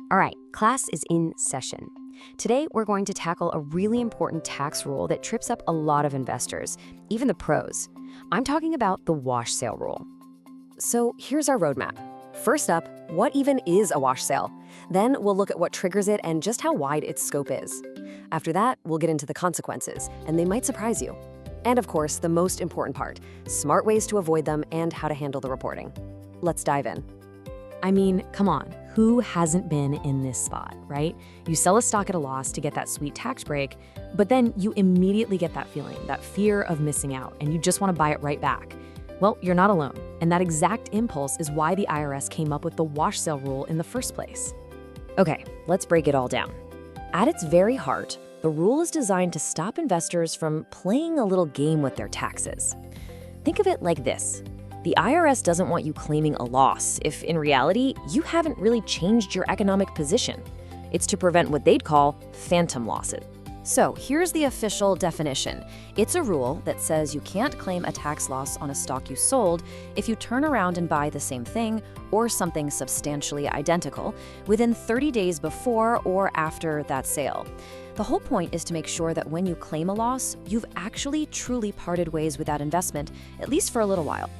All right, class is in session. Today, we're going to tackle a really important tax rule that trips up a lot of investors, even the pros. I'm talking about the wash sale rule. So here's our roadmap. First up, what even is a wash sale? Then we'll look at what triggers it and just how wide its scope is. After that, we'll get into the consequences, and they might surprise you. And of course, the most important part, smart ways to avoid them and how to handle the reporting. Let's dive in. I mean, come on, who hasn't been in this spot, right? You sell a stock at a loss to get that sweet tax break, but then you immediately get that feeling, that fear of missing out, and you just want to buy it right back. Well, you're not alone, and that exact impulse is why the IRS came up with the wash sale rule in the first place. Okay, let's break it all down. At its very heart, the rule is designed to stop investors from playing a little game with their taxes. Think of it like this. The IRS doesn't want you claiming a loss if, in reality, you haven't really changed your economic position. It's to prevent what they'd call phantom losses. So here's the official definition. It's a rule that says you can't claim a tax loss on a stock you sold if you turn around and buy the same thing or something substantially identical within 30 days before or after that sale. The whole point is to make sure that when you claim a loss, you've actually truly parted ways with that investment, at least for a little while.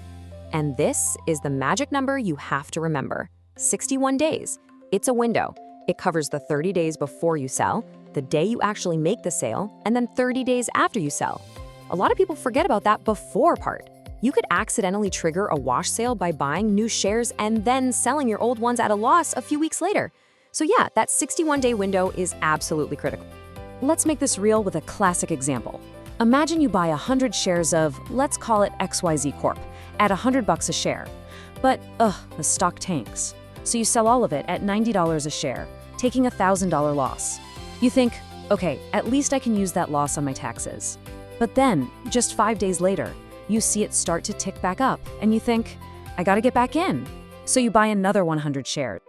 And this is the magic number you have to remember. 61 days. It's a window. It covers the 30 days before you sell, the day you actually make the sale, and then 30 days after you sell. A lot of people forget about that before part. You could accidentally trigger a wash sale by buying new shares and then selling your old ones at a loss a few weeks later. So yeah, that 61-day window is absolutely critical. Let's make this real with a classic example. Imagine you buy 100 shares of, let's call it XYZ Corp, at $100 a share. But, the stock tanks. So you sell all of it at $90 a share, taking a $1,000 loss. You think, okay, at least I can use that loss on my taxes. But then, just 5 days later, you see it start to tick back up, and you think, I gotta get back in. So you buy another 100 shares.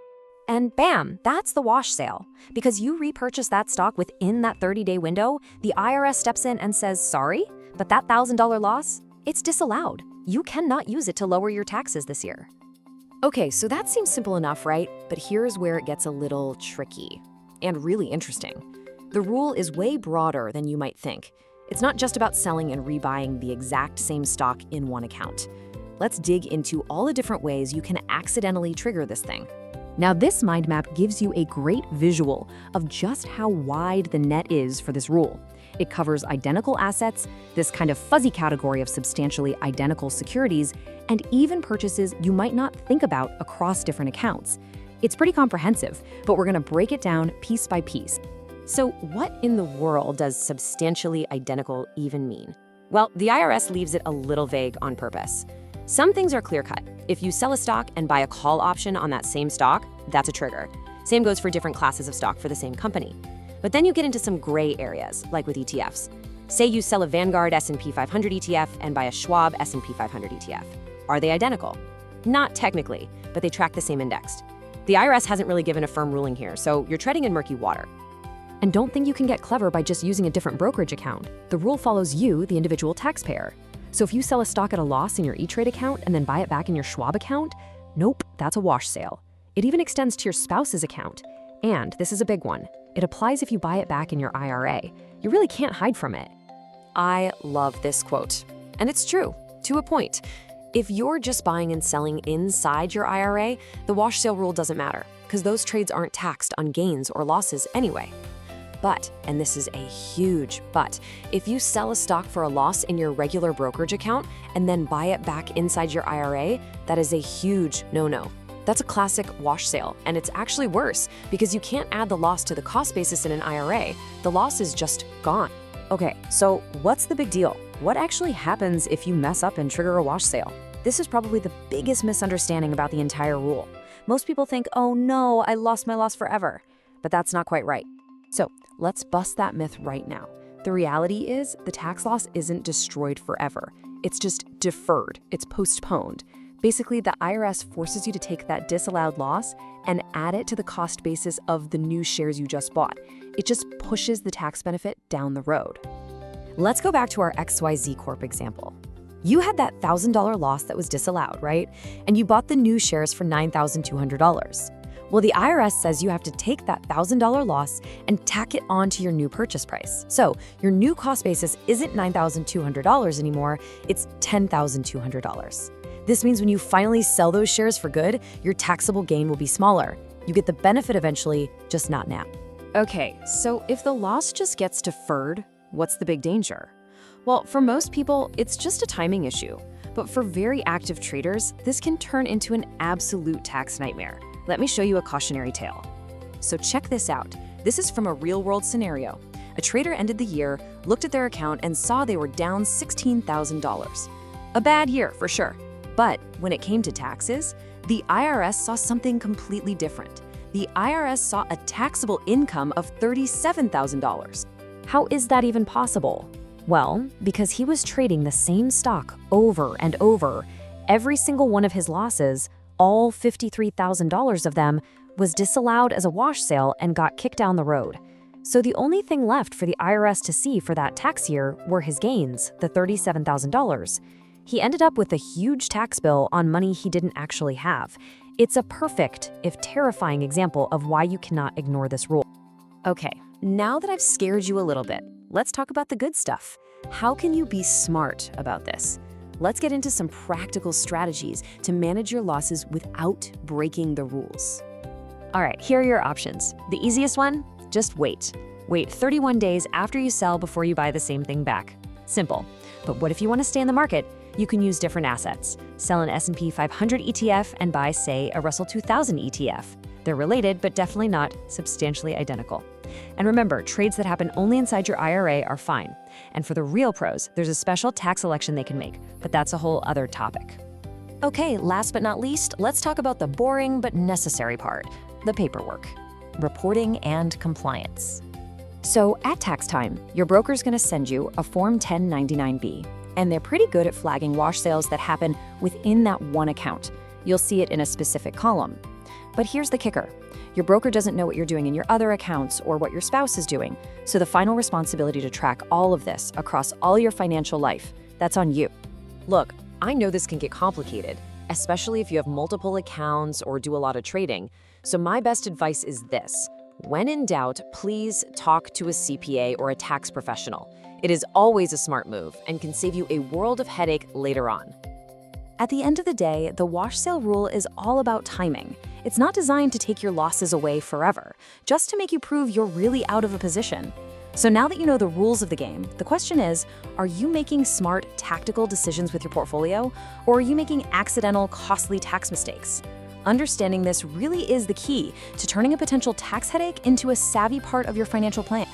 And bam, that's the wash sale. Because you repurchase that stock within that 30-day window, the IRS steps in and says, sorry, but that $1,000 loss, it's disallowed. You cannot use it to lower your taxes this year. Okay, so that seems simple enough, right? But here's where it gets a little tricky and really interesting. The rule is way broader than you might think. It's not just about selling and rebuying the exact same stock in one account. Let's dig into all the different ways you can accidentally trigger this thing. Now, this mind map gives you a great visual of just how wide the net is for this rule. It covers identical assets, this kind of fuzzy category of substantially identical securities, and even purchases you might not think about across different accounts. It's pretty comprehensive, but we're going to break it down piece by piece. So what in the world does substantially identical even mean? Well, the IRS leaves it a little vague on purpose. Some things are clear-cut. If you sell a stock and buy a call option on that same stock, that's a trigger. Same goes for different classes of stock for the same company. But then you get into some gray areas, like with ETFs. Say you sell a Vanguard S&P 500 ETF and buy a Schwab S&P 500 ETF. Are they identical? Not technically, but they track the same index. The IRS hasn't really given a firm ruling here, so you're treading in murky water. And don't think you can get clever by just using a different brokerage account. The rule follows you, the individual taxpayer. So if you sell a stock at a loss in your E-Trade account and then buy it back in your Schwab account, nope, that's a wash sale. It even extends to your spouse's account. And this is a big one. It applies if you buy it back in your IRA. You really can't hide from it. I love this quote. And it's true, to a point. If you're just buying and selling inside your IRA, the wash sale rule doesn't matter, because those trades aren't taxed on gains or losses anyway. But, and this is a huge but, if you sell a stock for a loss in your regular brokerage account and then buy it back inside your IRA, that is a huge no-no. That's a classic wash sale, and it's actually worse because you can't add the loss to the cost basis in an IRA. The loss is just gone. Okay, so what's the big deal? What actually happens if you mess up and trigger a wash sale? This is probably the biggest misunderstanding about the entire rule. Most people think, oh no, I lost my loss forever. But that's not quite right. So let's bust that myth right now. The reality is the tax loss isn't destroyed forever. It's just deferred. It's postponed. Basically, the IRS forces you to take that disallowed loss and add it to the cost basis of the new shares you just bought. It just pushes the tax benefit down the road. Let's go back to our XYZ Corp example. You had that $1,000 loss that was disallowed, right? And you bought the new shares for $9,200. Well, the IRS says you have to take that $1,000 loss and tack it onto your new purchase price. So your new cost basis isn't $9,200 anymore, it's $10,200. This means when you finally sell those shares for good, your taxable gain will be smaller. You get the benefit eventually, just not now. Okay, so if the loss just gets deferred, what's the big danger? Well, for most people, it's just a timing issue. But for very active traders, this can turn into an absolute tax nightmare. Let me show you a cautionary tale. So check this out. This is from a real-world scenario. A trader ended the year, looked at their account, and saw they were down $16,000. A bad year, for sure. But when it came to taxes, the IRS saw something completely different. The IRS saw a taxable income of $37,000. How is that even possible? Well, because he was trading the same stock over and over. Every single one of his losses, all $53,000 of them, was disallowed as a wash sale and got kicked down the road. So the only thing left for the IRS to see for that tax year were his gains, the $37,000. He ended up with a huge tax bill on money he didn't actually have. It's a perfect, if terrifying, example of why you cannot ignore this rule. Okay, now that I've scared you a little bit, let's talk about the good stuff. How can you be smart about this? Let's get into some practical strategies to manage your losses without breaking the rules. All right, here are your options. The easiest one, just wait. Wait 31 days after you sell before you buy the same thing back. Simple. But what if you want to stay in the market? You can use different assets. Sell an S&P 500 ETF and buy, say, a Russell 2000 ETF. They're related, but definitely not substantially identical. And remember, trades that happen only inside your IRA are fine. And for the real pros, there's a special tax election they can make, but that's a whole other topic. Okay, last but not least, let's talk about the boring but necessary part, the paperwork. Reporting and compliance. So at tax time, your broker's going to send you a Form 1099-B, and they're pretty good at flagging wash sales that happen within that one account. You'll see it in a specific column. But here's the kicker. Your broker doesn't know what you're doing in your other accounts or what your spouse is doing, so the final responsibility to track all of this across all your financial life, that's on you. Look, I know this can get complicated, especially if you have multiple accounts or do a lot of trading, so my best advice is this. When in doubt, please talk to a CPA or a tax professional. It is always a smart move and can save you a world of headache later on. At the end of the day, the wash sale rule is all about timing. It's not designed to take your losses away forever, just to make you prove you're really out of a position. So now that you know the rules of the game, the question is, are you making smart, tactical decisions with your portfolio, or are you making accidental, costly tax mistakes? Understanding this really is the key to turning a potential tax headache into a savvy part of your financial plan.